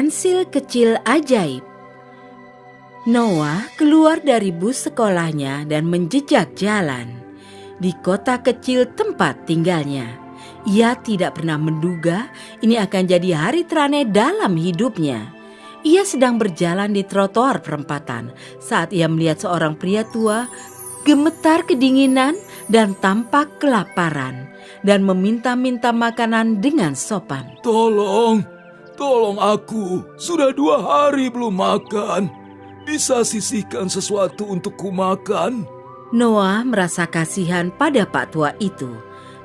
Pensil kecil ajaib. Noah keluar dari bus sekolahnya dan menjejak jalan di kota kecil tempat tinggalnya. Ia tidak pernah menduga ini akan jadi hari teraneh dalam hidupnya. Ia sedang berjalan di trotoar perempatan saat ia melihat seorang pria tua gemetar kedinginan dan tampak kelaparan dan meminta-minta makanan dengan sopan. Tolong aku, sudah 2 hari belum makan. Bisa sisihkan sesuatu untuk ku makan? Noah merasa kasihan pada Pak Tua itu.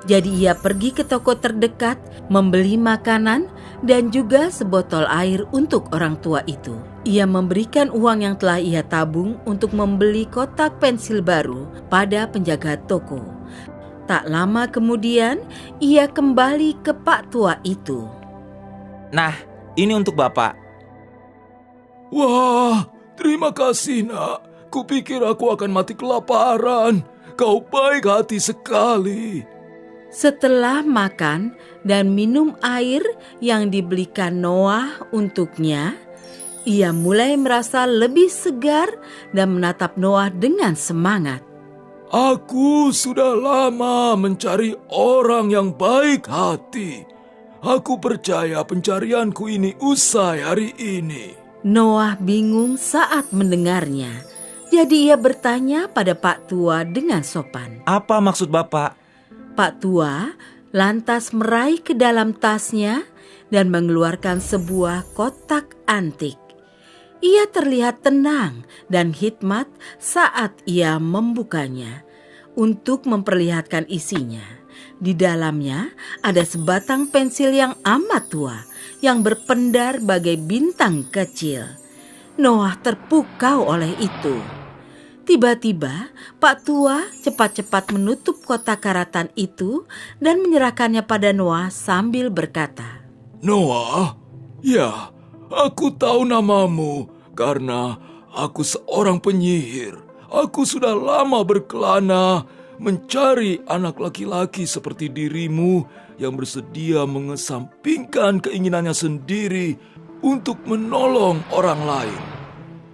Jadi ia pergi ke toko terdekat, membeli makanan dan juga sebotol air untuk orang tua itu. Ia memberikan uang yang telah ia tabung untuk membeli kotak pensil baru pada penjaga toko. Tak lama kemudian, ia kembali ke Pak Tua itu. Nah, ini untuk Bapak. Wah, terima kasih nak. Kupikir aku akan mati kelaparan. Kau baik hati sekali. Setelah makan dan minum air yang dibelikan Noah untuknya, ia mulai merasa lebih segar dan menatap Noah dengan semangat. Aku sudah lama mencari orang yang baik hati. Aku percaya pencarianku ini usai hari ini. Noah bingung saat mendengarnya. Jadi ia bertanya pada Pak Tua dengan sopan. Apa maksud Bapak? Pak Tua lantas meraih ke dalam tasnya dan mengeluarkan sebuah kotak antik. Ia terlihat tenang dan hikmat saat ia membukanya untuk memperlihatkan isinya. Di dalamnya ada sebatang pensil yang amat tua yang berpendar bagai bintang kecil. Noah terpukau oleh itu. Tiba-tiba Pak Tua cepat-cepat menutup kotak karatan itu dan menyerahkannya pada Noah sambil berkata, Noah, ya, aku tahu namamu karena aku seorang penyihir. Aku sudah lama berkelana mencari anak laki-laki seperti dirimu yang bersedia mengesampingkan keinginannya sendiri untuk menolong orang lain.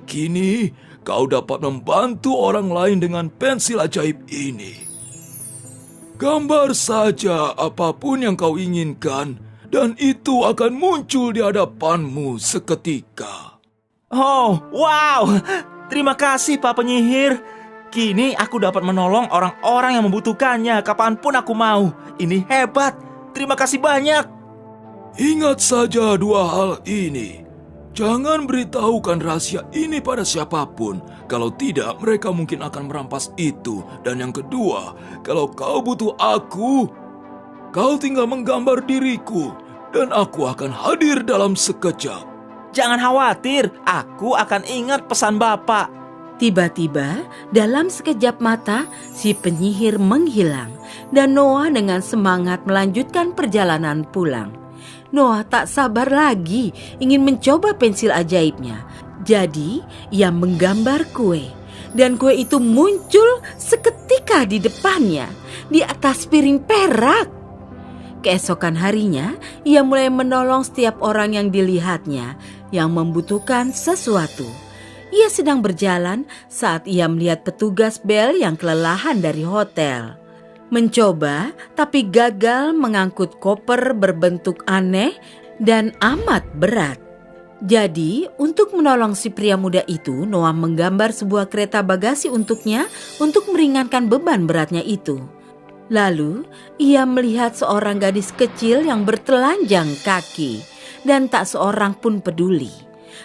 Kini kau dapat membantu orang lain dengan pensil ajaib ini. Gambar saja apapun yang kau inginkan dan itu akan muncul di hadapanmu seketika. Oh, wow! Terima kasih Pak Penyihir. Kini aku dapat menolong orang-orang yang membutuhkannya kapanpun aku mau. Ini hebat. Terima kasih banyak. Ingat saja 2 hal ini. Jangan beritahukan rahasia ini pada siapapun. Kalau tidak, mereka mungkin akan merampas itu. Dan yang kedua, kalau kau butuh aku, kau tinggal menggambar diriku. Dan aku akan hadir dalam sekejap. Jangan khawatir, aku akan ingat pesan Bapak. Tiba-tiba dalam sekejap mata si penyihir menghilang dan Noah dengan semangat melanjutkan perjalanan pulang. Noah tak sabar lagi ingin mencoba pensil ajaibnya. Jadi ia menggambar kue dan kue itu muncul seketika di depannya di atas piring perak. Keesokan harinya ia mulai menolong setiap orang yang dilihatnya yang membutuhkan sesuatu. Ia sedang berjalan saat ia melihat petugas bel yang kelelahan dari hotel. Mencoba tapi gagal mengangkut koper berbentuk aneh dan amat berat. Jadi untuk menolong si pria muda itu, Noah menggambar sebuah kereta bagasi untuknya untuk meringankan beban beratnya itu. Lalu ia melihat seorang gadis kecil yang bertelanjang kaki dan tak seorang pun peduli.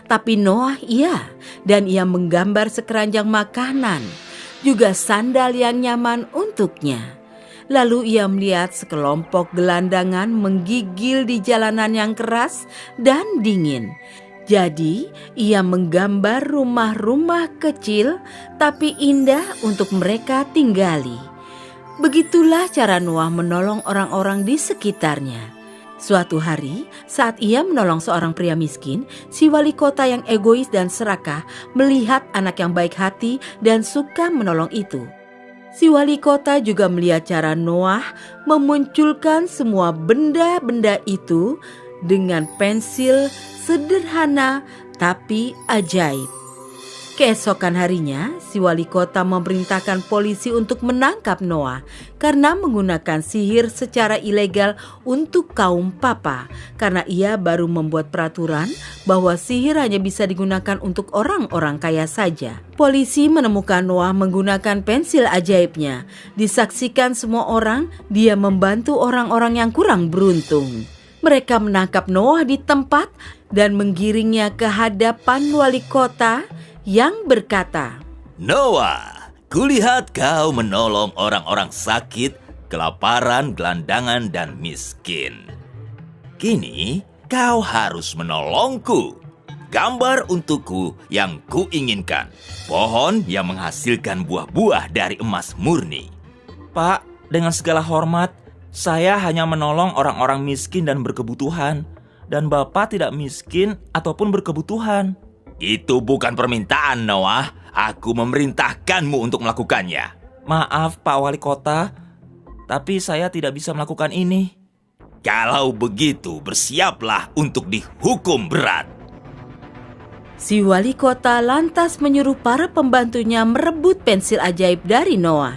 Tapi Noah iya, dan ia menggambar sekeranjang makanan, juga sandal yang nyaman untuknya. Lalu ia melihat sekelompok gelandangan menggigil di jalanan yang keras dan dingin. Jadi ia menggambar rumah-rumah kecil tapi indah untuk mereka tinggali. Begitulah cara Noah menolong orang-orang di sekitarnya. Suatu hari, saat ia menolong seorang pria miskin, si wali kota yang egois dan serakah melihat anak yang baik hati dan suka menolong itu. Si wali kota juga melihat cara Noah memunculkan semua benda-benda itu dengan pensil sederhana tapi ajaib. Keesokan harinya, si wali kota memerintahkan polisi untuk menangkap Noah karena menggunakan sihir secara ilegal untuk kaum papa, karena ia baru membuat peraturan bahwa sihir hanya bisa digunakan untuk orang-orang kaya saja. Polisi menemukan Noah menggunakan pensil ajaibnya. Disaksikan semua orang, dia membantu orang-orang yang kurang beruntung. Mereka menangkap Noah di tempat dan menggiringnya ke hadapan wali kota yang berkata, Noah, kulihat kau menolong orang-orang sakit, kelaparan, gelandangan, dan miskin. Kini kau harus menolongku. Gambar untukku yang kuinginkan. Pohon yang menghasilkan buah-buah dari emas murni. Pak, dengan segala hormat, saya hanya menolong orang-orang miskin dan berkebutuhan. Dan Bapak tidak miskin ataupun berkebutuhan. Itu bukan permintaan, Noah. Aku memerintahkanmu untuk melakukannya. Maaf, Pak Wali Kota, tapi saya tidak bisa melakukan ini. Kalau begitu, bersiaplah untuk dihukum berat. Si wali kota lantas menyuruh para pembantunya merebut pensil ajaib dari Noah.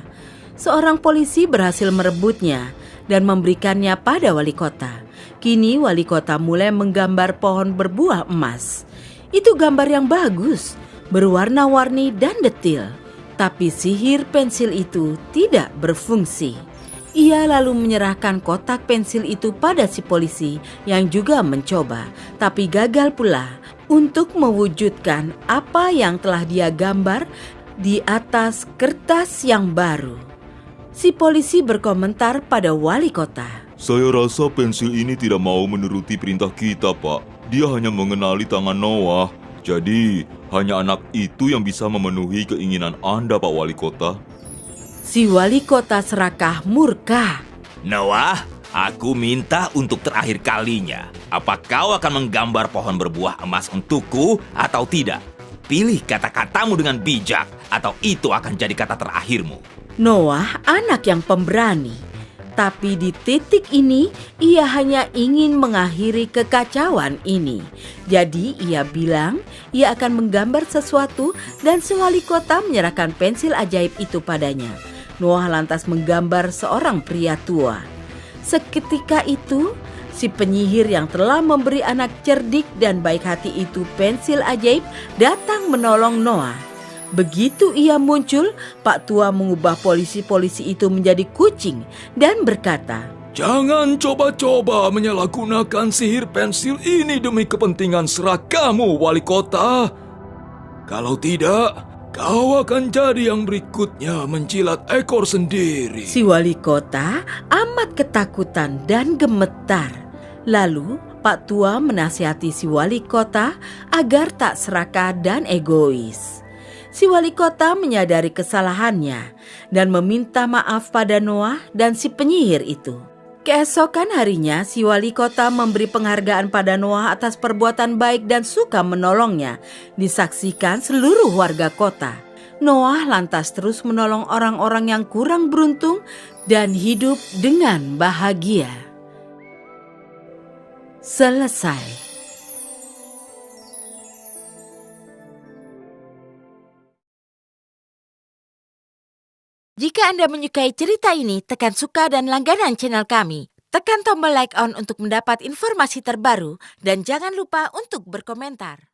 Seorang polisi berhasil merebutnya dan memberikannya pada wali kota. Kini wali kota mulai menggambar pohon berbuah emas. Itu gambar yang bagus, berwarna-warni dan detil. Tapi sihir pensil itu tidak berfungsi. Ia lalu menyerahkan kotak pensil itu pada si polisi yang juga mencoba, tapi gagal pula untuk mewujudkan apa yang telah dia gambar di atas kertas yang baru. Si polisi berkomentar pada wali kota. Saya rasa pensil ini tidak mau menuruti perintah kita, Pak. Dia hanya mengenali tangan Noah. Jadi, hanya anak itu yang bisa memenuhi keinginan Anda, Pak Wali Kota. Si wali kota serakah murka. Noah, aku minta untuk terakhir kalinya. Apa kau akan menggambar pohon berbuah emas untukku atau tidak? Pilih kata-katamu dengan bijak, atau itu akan jadi kata terakhirmu. Noah anak yang pemberani. Tapi di titik ini, ia hanya ingin mengakhiri kekacauan ini. Jadi ia bilang ia akan menggambar sesuatu dan si wali kota menyerahkan pensil ajaib itu padanya. Noah lantas menggambar seorang pria tua. Seketika itu, si penyihir yang telah memberi anak cerdik dan baik hati itu pensil ajaib datang menolong Noah. Begitu ia muncul, Pak Tua mengubah polisi-polisi itu menjadi kucing dan berkata, Jangan coba-coba menyalahgunakan sihir pensil ini demi kepentingan serakamu, Wali Kota. Kalau tidak, kau akan jadi yang berikutnya menjilat ekor sendiri. Si wali kota amat ketakutan dan gemetar. Lalu Pak Tua menasihati si wali kota agar tak serakah dan egois. Si wali kota menyadari kesalahannya dan meminta maaf pada Noah dan si penyihir itu. Keesokan harinya, si wali kota memberi penghargaan pada Noah atas perbuatan baik dan suka menolongnya. Disaksikan seluruh warga kota. Noah lantas terus menolong orang-orang yang kurang beruntung dan hidup dengan bahagia. Selesai. Jika Anda menyukai cerita ini, tekan suka dan langganan channel kami. Tekan tombol like on untuk mendapat informasi terbaru dan jangan lupa untuk berkomentar.